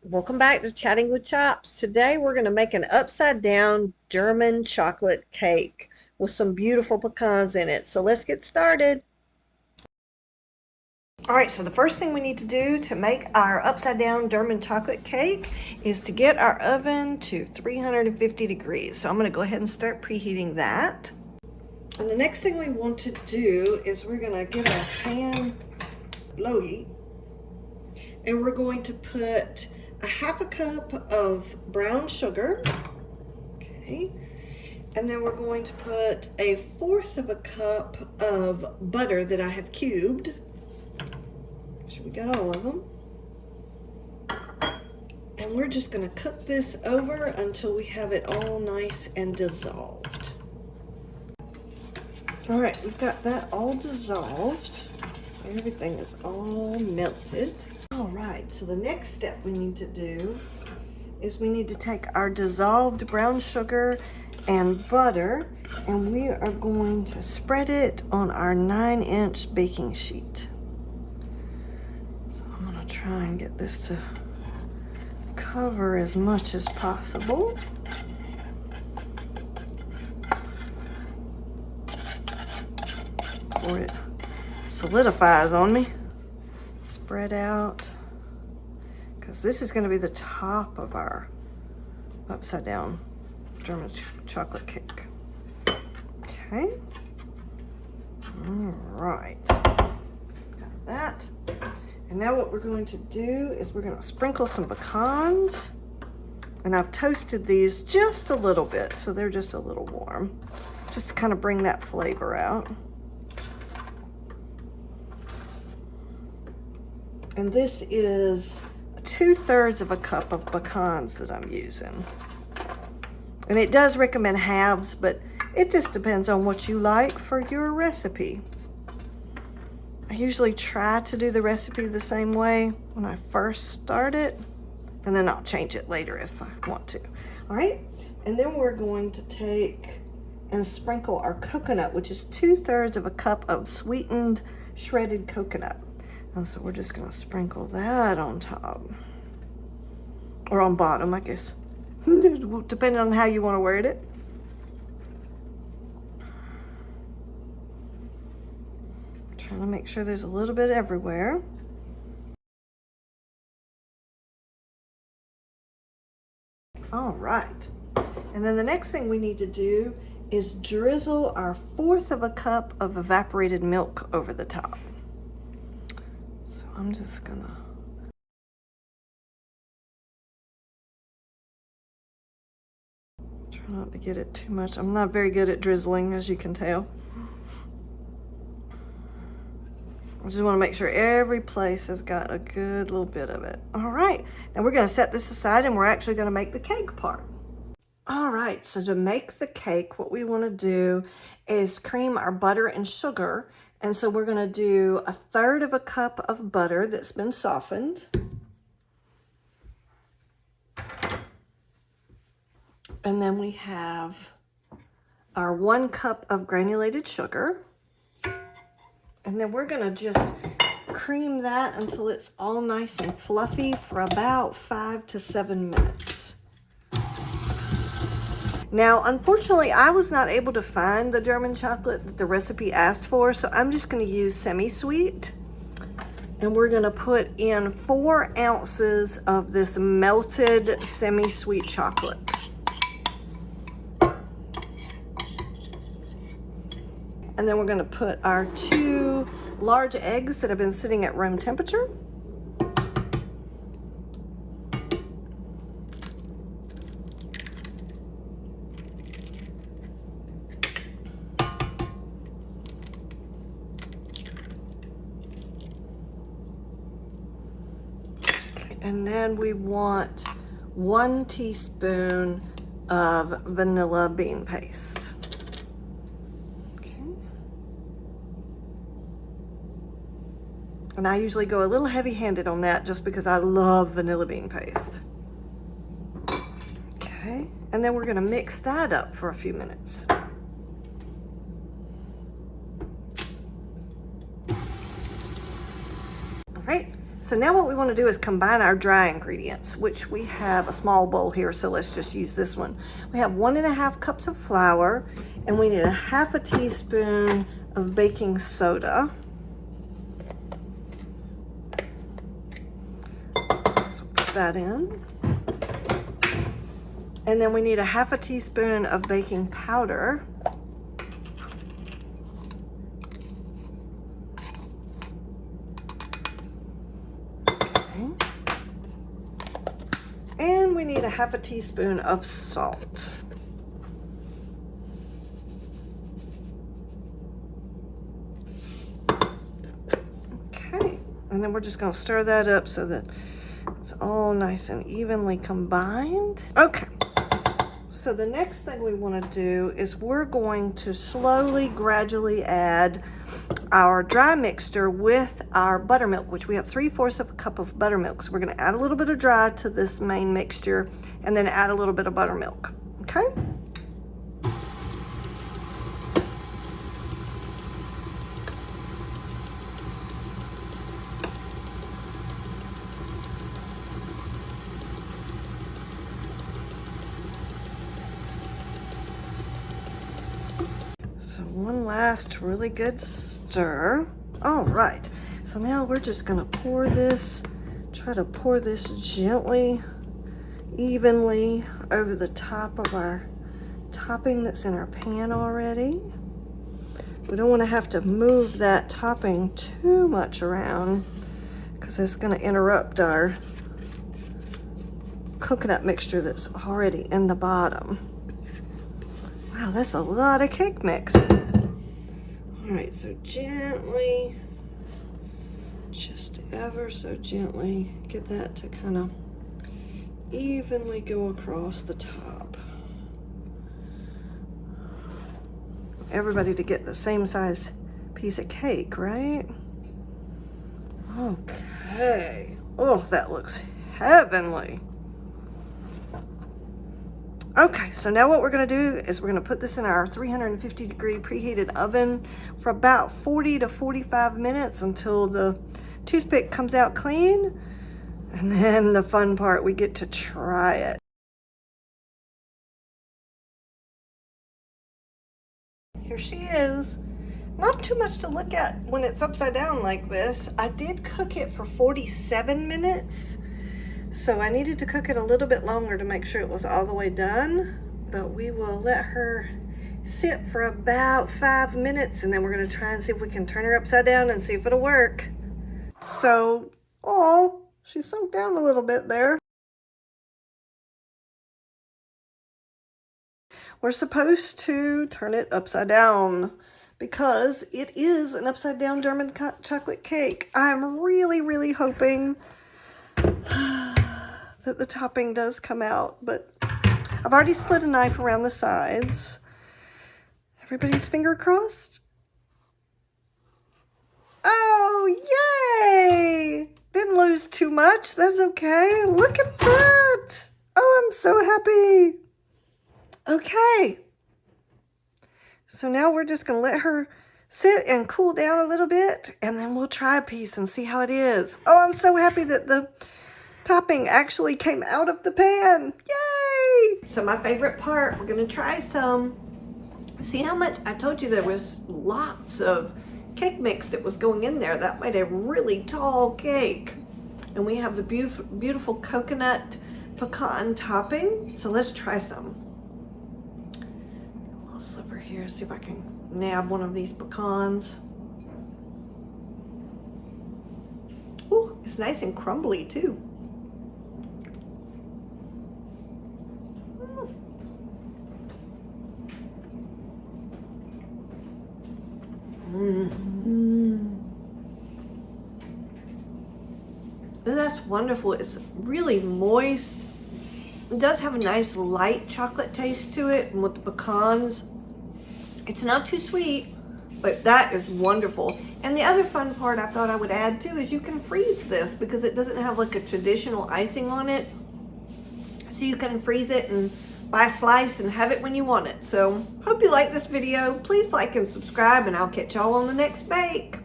Welcome back to Chatting with Chops. Today we're going to make an upside down German chocolate cake with some beautiful pecans in it. So let's get started. Alright, so the first thing we need to do to make our upside down German chocolate cake is to get our oven to 350 degrees. So I'm going to go ahead and start preheating that. And the next thing we want to do is we're going to get our pan low heat. And we're going to put a half a cup of brown sugar, okay, and then we're going to put a fourth of a cup of butter that I have cubed. Make sure we got all of them. And we're just going to cook this over until we have it all nice and dissolved. All right, we've got that all dissolved. Everything is all melted. All right, so the next step we need to do is we need to take our dissolved brown sugar and butter, and we are going to spread it on our 9-inch baking sheet. So I'm gonna try and get this to cover as much as possible. Before it solidifies on me. Spread out, because this is going to be the top of our upside down German chocolate cake. Okay. All right. Got that. And now what we're going to do is we're going to sprinkle some pecans. And I've toasted these just a little bit, so they're just a little warm, just to kind of bring that flavor out. And this is 2/3 of a cup of pecans that I'm using. And it does recommend halves, but it just depends on what you like for your recipe. I usually try to do the recipe the same way when I first start it, and then I'll change it later if I want to. All right, and then we're going to take and sprinkle our coconut, which is 2/3 of a cup of sweetened shredded coconut. And so we're just gonna sprinkle that on top, or on bottom, I guess, depending on how you want to word it. Trying to make sure there's a little bit everywhere. All right, and then the next thing we need to do is drizzle our 1/4 of a cup of evaporated milk over the top. So I'm just gonna try not to get it too much. I'm not very good at drizzling, as you can tell. I just want to make sure every place has got a good little bit of it. All right, now we're going to set this aside, and we're actually going to make the cake part. All right, so to make the cake, what we want to do is cream our butter and sugar. And so we're going to do 1/3 of a cup of butter that's been softened. And then we have our 1 cup of granulated sugar. And then we're going to just cream that until it's all nice and fluffy for about 5 to 7 minutes. Now, unfortunately, I was not able to find the German chocolate that the recipe asked for, so I'm just going to use semi-sweet. And we're going to put in 4 ounces of this melted semi-sweet chocolate. And then we're going to put our 2 large eggs that have been sitting at room temperature. And then we want 1 teaspoon of vanilla bean paste. Okay. And I usually go a little heavy-handed on that just because I love vanilla bean paste. Okay, and then we're gonna mix that up for a few minutes. All right, So now what we want to do is combine our dry ingredients, which we have a small bowl here, so let's just use this one. We have 1.5 cups of flour, and we need a 1/2 teaspoon of baking soda. So put that in. And then we need a 1/2 teaspoon of baking powder. Okay. And we need a 1/2 teaspoon of salt. Okay, and then we're just gonna stir that up so that it's all nice and evenly combined. Okay. So the next thing we want to do is we're going to slowly, gradually add our dry mixture with our buttermilk, which we have 3/4 of a cup of buttermilk. So we're going to add a little bit of dry to this main mixture and then add a little bit of buttermilk. Okay? So one last really good stir. All right, so now we're just gonna try to pour this gently, evenly over the top of our topping that's in our pan already. We don't wanna have to move that topping too much around because it's gonna interrupt our coconut mixture that's already in the bottom. Wow, that's a lot of cake mix. All right, so gently, just ever so gently, get that to kind of evenly go across the top. Everybody to get the same size piece of cake, right? Okay. Oh, that looks heavenly. Okay, so now what we're gonna do is we're gonna put this in our 350-degree preheated oven for about 40 to 45 minutes until the toothpick comes out clean. And then the fun part, we get to try it. Here she is. Not too much to look at when it's upside down like this. I did cook it for 47 minutes. So I needed to cook it a little bit longer to make sure it was all the way done, but we will let her sit for about 5 minutes and then we're gonna try and see if we can turn her upside down and see if it'll work. So, oh, she sunk down a little bit there. We're supposed to turn it upside down because it is an upside down German chocolate cake. I'm really, really hoping that the topping does come out, but I've already slid a knife around the sides. Everybody's finger crossed. Oh, yay! Didn't lose too much. That's okay. Look at that. Oh, I'm so happy. Okay. So now we're just going to let her sit and cool down a little bit, and then we'll try a piece and see how it is. Oh, I'm so happy that the topping actually came out of the pan. Yay! So my favorite part, we're gonna try some. See how much, I told you there was lots of cake mix that was going in there. That made a really tall cake. And we have the beautiful coconut pecan topping. So let's try some. A little sliver here, see if I can nab one of these pecans. Ooh, it's nice and crumbly too. And that's wonderful. It's really moist. It does have a nice light chocolate taste to it, and with the pecans, it's not too sweet, but that is wonderful. And the other fun part I thought I would add too is you can freeze this because it doesn't have like a traditional icing on it. So you can freeze it and buy a slice and have it when you want it. So hope you like this video. Please like and subscribe, and I'll catch y'all on the next bake.